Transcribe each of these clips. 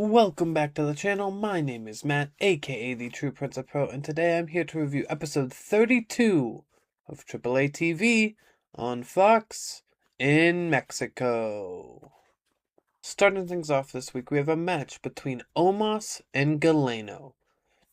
Welcome back to the channel. My name is Matt, aka the True Prince of Pro, and today I'm here to review episode 32 of AAA TV on Fox in Mexico. Starting things off this week, we have a match between Omos and Galeno.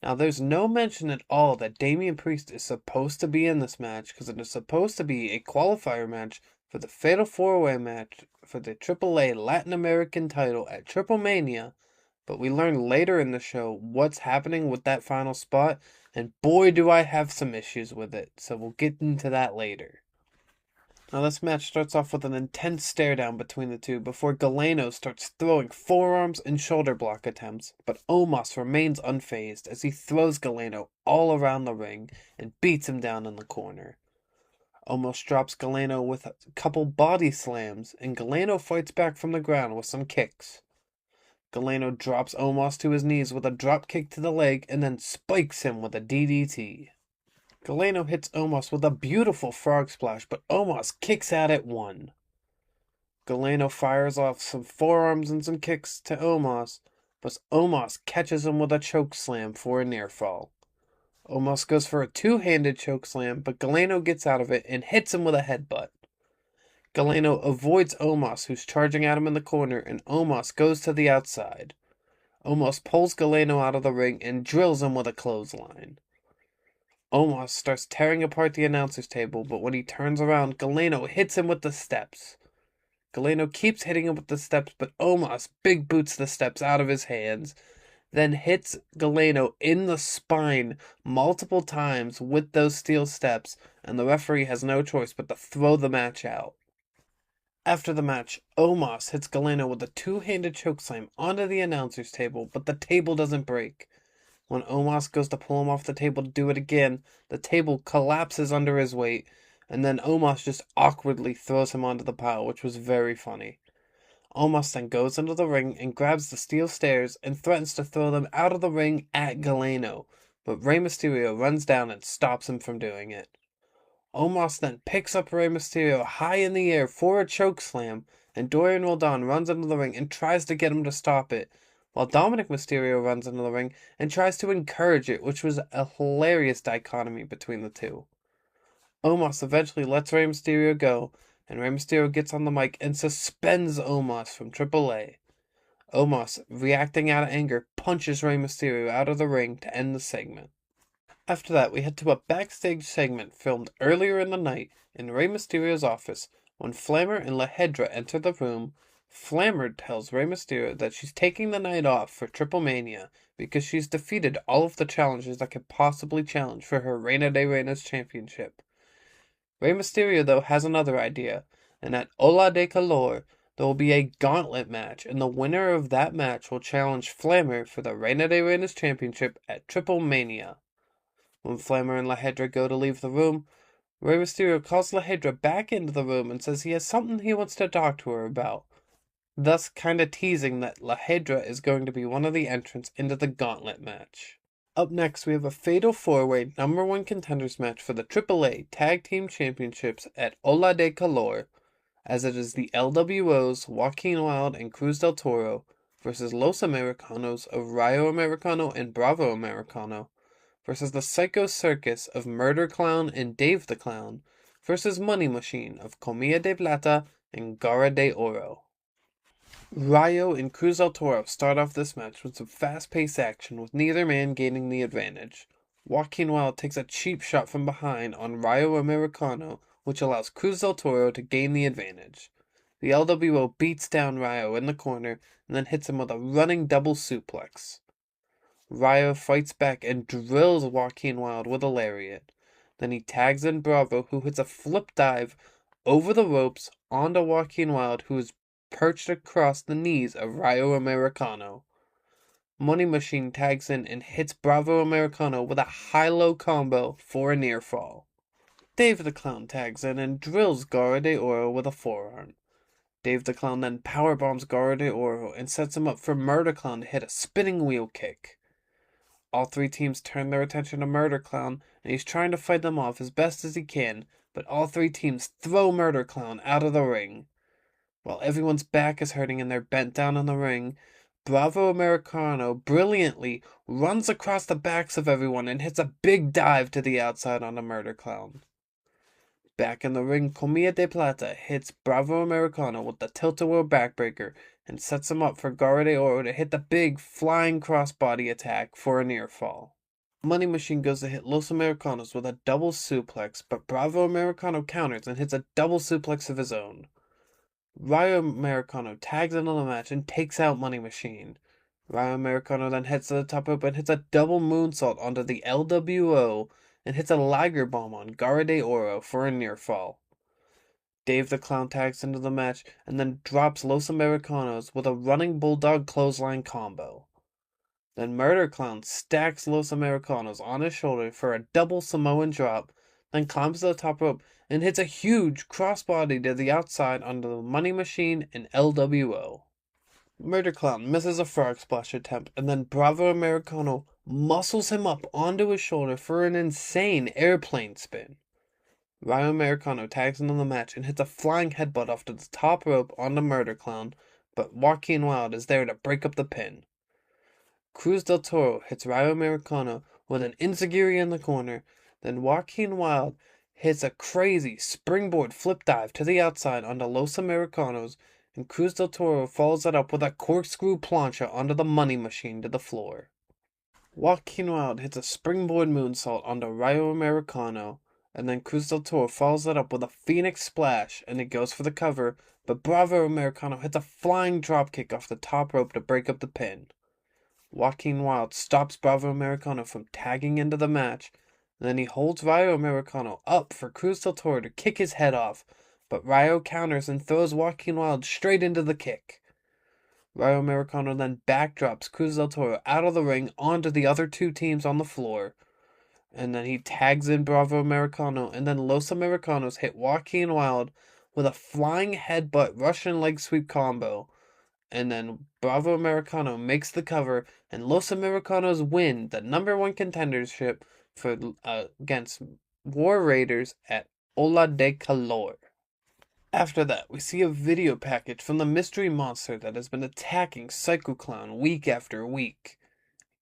Now, there's no mention at all that Damian Priest is supposed to be in this match because it is supposed to be a qualifier match for the Fatal 4-Way match for the AAA Latin American title at Triple Mania. But we learn later in the show what's happening with that final spot, and boy do I have some issues with it, so we'll get into that later. Now this match starts off with an intense stare down between the two before Galeno starts throwing forearms and shoulder block attempts, but Omos remains unfazed as he throws Galeno all around the ring and beats him down in the corner. Omos drops Galeno with a couple body slams, and Galeno fights back from the ground with some kicks. Galeno drops Omos to his knees with a drop kick to the leg and then spikes him with a DDT. Galeno hits Omos with a beautiful frog splash, but Omos kicks out at one. Galeno fires off some forearms and some kicks to Omos, but Omos catches him with a choke slam for a near fall. Omos goes for a two-handed choke slam, but Galeno gets out of it and hits him with a headbutt. Galeno avoids Omos, who's charging at him in the corner, and Omos goes to the outside. Omos pulls Galeno out of the ring and drills him with a clothesline. Omos starts tearing apart the announcer's table, but when he turns around, Galeno hits him with the steps. Galeno keeps hitting him with the steps, but Omos big boots the steps out of his hands, then hits Galeno in the spine multiple times with those steel steps, and the referee has no choice but to throw the match out. After the match, Omos hits Galeno with a two-handed chokeslam onto the announcer's table, but the table doesn't break. When Omos goes to pull him off the table to do it again, the table collapses under his weight, and then Omos just awkwardly throws him onto the pile, which was very funny. Omos then goes into the ring and grabs the steel stairs and threatens to throw them out of the ring at Galeno, but Rey Mysterio runs down and stops him from doing it. Omos then picks up Rey Mysterio high in the air for a chokeslam, and Dorian Roldan runs into the ring and tries to get him to stop it, while Dominic Mysterio runs into the ring and tries to encourage it, which was a hilarious dichotomy between the two. Omos eventually lets Rey Mysterio go, and Rey Mysterio gets on the mic and suspends Omos from AAA. Omos, reacting out of anger, punches Rey Mysterio out of the ring to end the segment. After that, we head to a backstage segment filmed earlier in the night in Rey Mysterio's office. When Flammer and La Hedra enter the room, Flammer tells Rey Mysterio that she's taking the night off for Triple Mania because she's defeated all of the challengers that could possibly challenge for her Reina de Reinas championship. Rey Mysterio, though, has another idea, and at Ola De Calor, there will be a gauntlet match, and the winner of that match will challenge Flammer for the Reina de Reinas championship at Triple Mania. When Flammer and La Hedra go to leave the room, Rey Mysterio calls La Hedra back into the room and says he has something he wants to talk to her about, thus kinda teasing that La Hedra is going to be one of the entrants into the gauntlet match. Up next, we have a Fatal 4-Way #1 contenders match for the AAA Tag Team Championships at Ola De Calor, as it is the LWOs Joaquin Wilde and Cruz del Toro versus Los Americanos of Rayo Americano and Bravo Americano, versus the Psycho Circus of Murder Clown and Dave the Clown, versus Money Machine of Comida de Plata and Garra de Oro. Rayo and Cruz del Toro start off this match with some fast-paced action with neither man gaining the advantage. Joaquin Wilde takes a cheap shot from behind on Rayo Americano, which allows Cruz del Toro to gain the advantage. The LWO beats down Rayo in the corner and then hits him with a running double suplex. Rayo fights back and drills Joaquin Wilde with a lariat. Then he tags in Bravo, who hits a flip dive over the ropes onto Joaquin Wilde, who is perched across the knees of Rayo Americano. Money Machine tags in and hits Bravo Americano with a high-low combo for a near fall. Dave the Clown tags in and drills Garra de Oro with a forearm. Dave the Clown then powerbombs Garra de Oro and sets him up for Murder Clown to hit a spinning wheel kick. All three teams turn their attention to Murder Clown, and he's trying to fight them off as best as he can, but all three teams throw Murder Clown out of the ring. While everyone's back is hurting and they're bent down in the ring, Bravo Americano brilliantly runs across the backs of everyone and hits a big dive to the outside on the Murder Clown. Back in the ring, Comida de Plata hits Bravo Americano with the tilt-a-whirl backbreaker and sets him up for Garra de Oro to hit the big flying crossbody attack for a near fall. Money Machine goes to hit Los Americanos with a double suplex, but Bravo Americano counters and hits a double suplex of his own. Rayo Americano tags into the match and takes out Money Machine. Rayo Americano then heads to the top rope and hits a double moonsault onto the LWO and hits a Liger Bomb on Garra de Oro for a near fall. Dave the Clown tags into the match and then drops Los Americanos with a running bulldog clothesline combo. Then Murder Clown stacks Los Americanos on his shoulder for a double Samoan drop, then climbs to the top rope and hits a huge crossbody to the outside onto the Money Machine and LWO. Murder Clown misses a frog splash attempt, and then Bravo Americano muscles him up onto his shoulder for an insane airplane spin. Rayo Americano tags into the match and hits a flying headbutt off to the top rope on the Murder Clown, but Joaquin Wilde is there to break up the pin. Cruz del Toro hits Rayo Americano with an enziguri in the corner, then Joaquin Wilde hits a crazy springboard flip dive to the outside onto Los Americanos, and Cruz del Toro follows it up with a corkscrew plancha onto the Money Machine to the floor. Joaquin Wilde hits a springboard moonsault onto Rayo Americano, and then Cruz del Toro follows it up with a Phoenix Splash, and it goes for the cover, but Bravo Americano hits a flying dropkick off the top rope to break up the pin. Joaquin Wilde stops Bravo Americano from tagging into the match, and then he holds Rayo Americano up for Cruz del Toro to kick his head off, but Rayo counters and throws Joaquin Wilde straight into the kick. Rayo Americano then backdrops Cruz del Toro out of the ring onto the other two teams on the floor, and then he tags in Bravo Americano, and then Los Americanos hit Joaquin Wilde with a flying headbutt Russian leg sweep combo, and then Bravo Americano makes the cover, and Los Americanos win the #1 contendership for against War Raiders at Ola De Calor. After that, we see a video package from the mystery monster that has been attacking Psycho Clown week after week.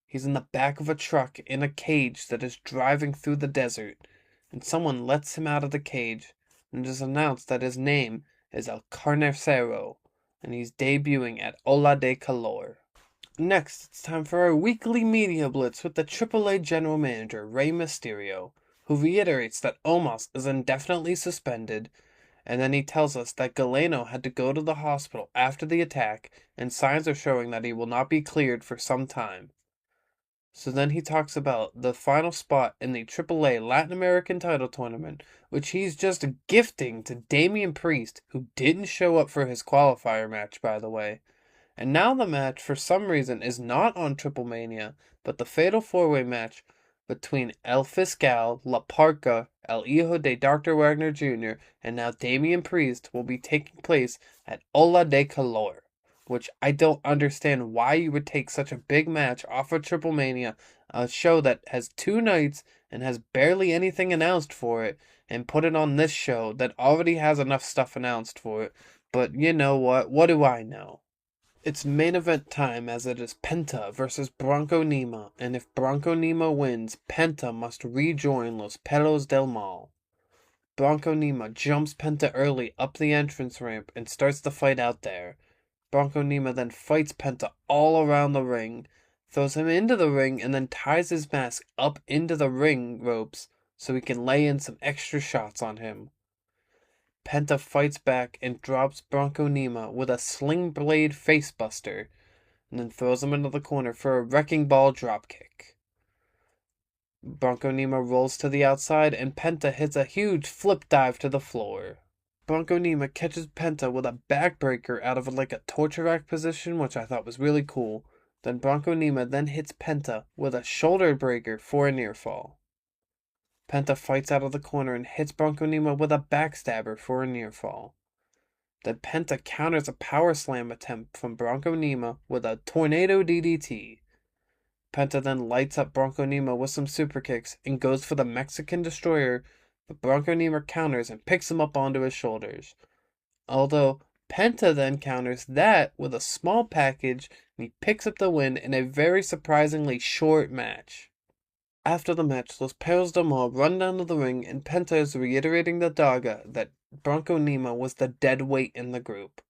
He's in the back of a truck in a cage that is driving through the desert, and someone lets him out of the cage, and it is announced that his name is El Carnicero, and he's debuting at Ola De Calor. Next, it's time for our weekly media blitz with the AAA General Manager, Rey Mysterio, who reiterates that Omos is indefinitely suspended, and then he tells us that Galeno had to go to the hospital after the attack, and signs are showing that he will not be cleared for some time. So then he talks about the final spot in the AAA Latin American title tournament, which he's just gifting to Damian Priest, who didn't show up for his qualifier match, by the way. And now the match, for some reason, is not on Triple Mania, but the Fatal 4-Way match between El Fiscal, La Parca, El Hijo de Dr. Wagner Jr., and now Damian Priest will be taking place at Ola de Calor, which I don't understand why you would take such a big match off of Triple Mania, a show that has 2 nights and has barely anything announced for it, and put it on this show that already has enough stuff announced for it. But you know what? What do I know? It's main event time, as it is Penta versus Bronco Nima, and if Bronco Nima wins, Penta must rejoin Los Perros del Mal. Bronco Nima jumps Penta early up the entrance ramp and starts the fight out there. Bronco Nima then fights Penta all around the ring, throws him into the ring, and then ties his mask up into the ring ropes so he can lay in some extra shots on him. Penta fights back and drops Bronco Nima with a sling blade facebuster, and then throws him into the corner for a wrecking ball dropkick. Bronco Nima rolls to the outside, and Penta hits a huge flip dive to the floor. Bronco Nima catches Penta with a backbreaker out of like a torture rack position, which I thought was really cool. Then Bronco Nima then hits Penta with a shoulder breaker for a near fall. Penta fights out of the corner and hits Bronco Nima with a backstabber for a near fall. Then Penta counters a power slam attempt from Bronco Nima with a tornado DDT. Penta then lights up Bronco Nima with some super kicks and goes for the Mexican Destroyer, but Bronco Nima counters and picks him up onto his shoulders. Although Penta then counters that with a small package, and he picks up the win in a very surprisingly short match. After the match, Los Perros Del Mal run down to the ring, and Penta is reiterating to Daga that Bronco Nima was the dead weight in the group.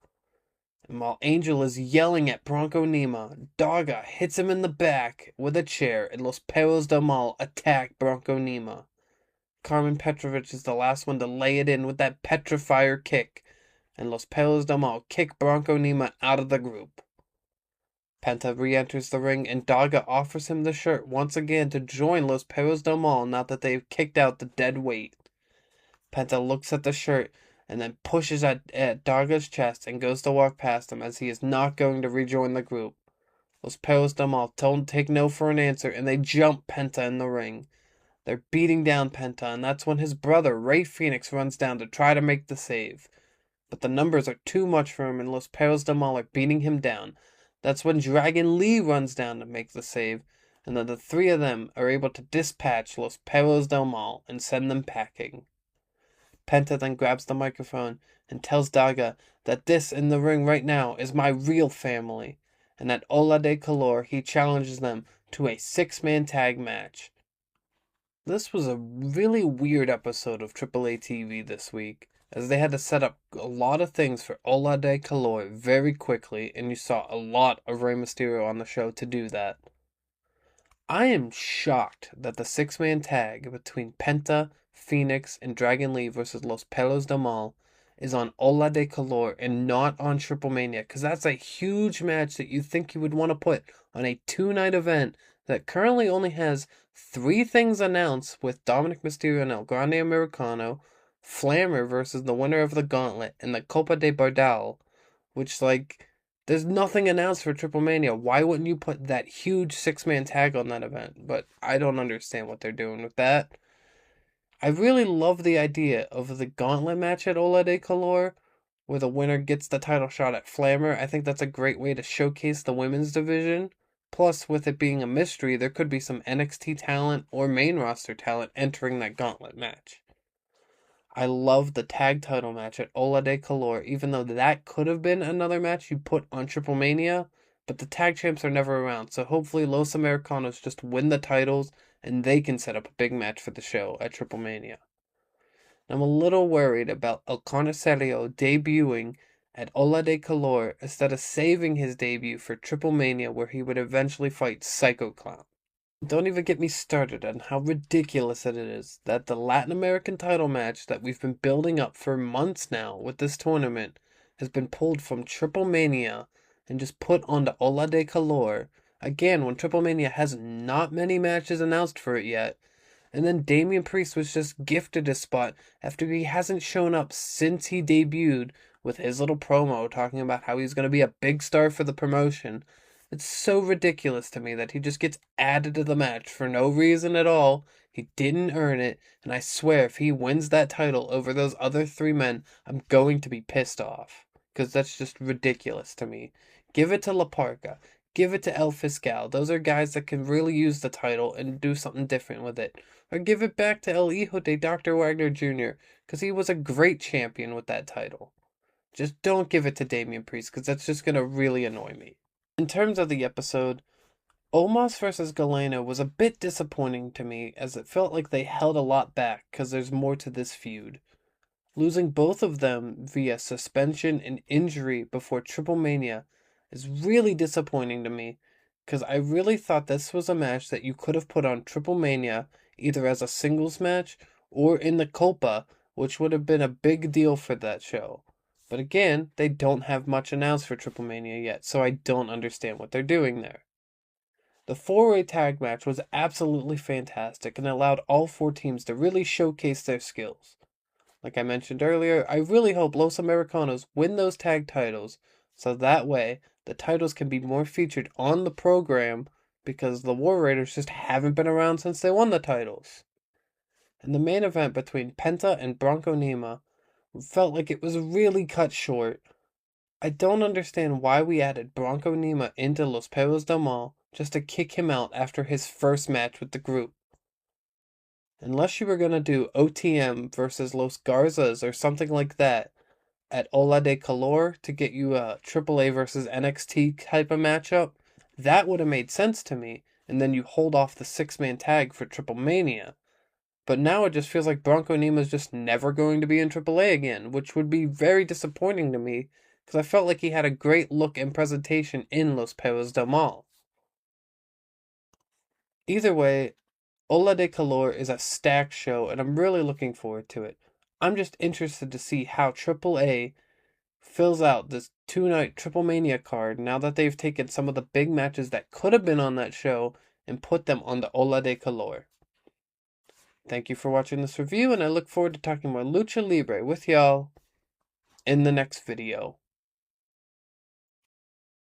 And while Angel is yelling at Bronco Nima, Daga hits him in the back with a chair, and Los Perros Del Mal attack Bronco Nima. Carmen Petrovich is the last one to lay it in with that petrifier kick, and Los Perros Del Mal kick Bronco Nima out of the group. Penta re-enters the ring, and Daga offers him the shirt once again to join Los Perros Del Mal now that they've kicked out the dead weight. Penta looks at the shirt and then pushes at Daga's chest and goes to walk past him as he is not going to rejoin the group. Los Perros Del Mal take no for an answer, and they jump Penta in the ring. They're beating down Penta, and that's when his brother, Rey Fenix, runs down to try to make the save. But the numbers are too much for him, and Los Perros Del Mal are beating him down. That's when Dragon Lee runs down to make the save, and then the three of them are able to dispatch Los Perros Del Mal and send them packing. Penta then grabs the microphone and tells Daga that this in the ring right now is my real family, and at Ola De Calor he challenges them to a 6-man tag match. This was a really weird episode of AAA TV this week, as they had to set up a lot of things for Ola De Calor very quickly, and you saw a lot of Rey Mysterio on the show to do that. I am shocked that the 6-man tag between Penta, Phoenix, and Dragon Lee versus Los Perros Del Mal is on Ola De Calor and not on Triple Mania, because that's a huge match that you think you would want to put on a 2-night event that currently only has 3 things announced, with Dominic Mysterio and El Grande Americano, Flammer versus the winner of the Gauntlet, and the Copa de Bardal, which, there's nothing announced for Triple Mania. Why wouldn't you put that huge 6-man tag on that event? But I don't understand what they're doing with that. I really love the idea of the Gauntlet match at Ola De Calor, where the winner gets the title shot at Flammer. I think that's a great way to showcase the women's division. Plus, with it being a mystery, there could be some NXT talent or main roster talent entering that Gauntlet match. I love the tag title match at Ola De Calor, even though that could have been another match you put on Triple Mania, but the tag champs are never around, so hopefully Los Americanos just win the titles and they can set up a big match for the show at Triple Mania. I'm a little worried about El Carnicerio debuting at Ola De Calor instead of saving his debut for Triple Mania, where he would eventually fight Psycho Clown. Don't even get me started on how ridiculous it is that the Latin American title match that we've been building up for months now with this tournament has been pulled from Triple Mania and just put onto Ola De Calor, again when Triple Mania has not many matches announced for it yet. And then Damian Priest was just gifted a spot after he hasn't shown up since he debuted with his little promo talking about how he's going to be a big star for the promotion. It's so ridiculous to me that he just gets added to the match for no reason at all. He didn't earn it, and I swear if he wins that title over those other 3 men, I'm going to be pissed off. Because that's just ridiculous to me. Give it to La Parka. Give it to El Fiscal. Those are guys that can really use the title and do something different with it. Or give it back to El Hijo de Dr. Wagner Jr., because he was a great champion with that title. Just don't give it to Damian Priest, because that's just going to really annoy me. In terms of the episode, Omos vs. Galeno was a bit disappointing to me, as it felt like they held a lot back because there's more to this feud. Losing both of them via suspension and injury before Triple Mania is really disappointing to me, because I really thought this was a match that you could have put on Triple Mania either as a singles match or in the Copa, which would have been a big deal for that show. But again, they don't have much announced for Triple Mania yet, so I don't understand what they're doing there. The 4-way tag match was absolutely fantastic and allowed all 4 teams to really showcase their skills. Like I mentioned earlier, I really hope Los Americanos win those tag titles, so that way the titles can be more featured on the program, because the War Raiders just haven't been around since they won the titles. And the main event between Penta and Bronco Nima felt like it was really cut short. I don't understand why we added Bronco Nima into Los Perros Del Mal just to kick him out after his first match with the group. Unless you were going to do OTM versus Los Garzas or something like that, at Ola De Calor to get you a AAA versus NXT type of matchup, that would have made sense to me, and then you hold off the six-man tag for Triple Mania. But now it just feels like Bronco Nima is just never going to be in AAA again, which would be very disappointing to me, because I felt like he had a great look and presentation in Los Perros Del Mal. Either way, Ola De Calor is a stacked show, and I'm really looking forward to it. I'm just interested to see how AAA fills out this two-night Triple Mania card now that they've taken some of the big matches that could have been on that show and put them on the Ola De Calor. Thank you for watching this review, and I look forward to talking more Lucha Libre with y'all in the next video.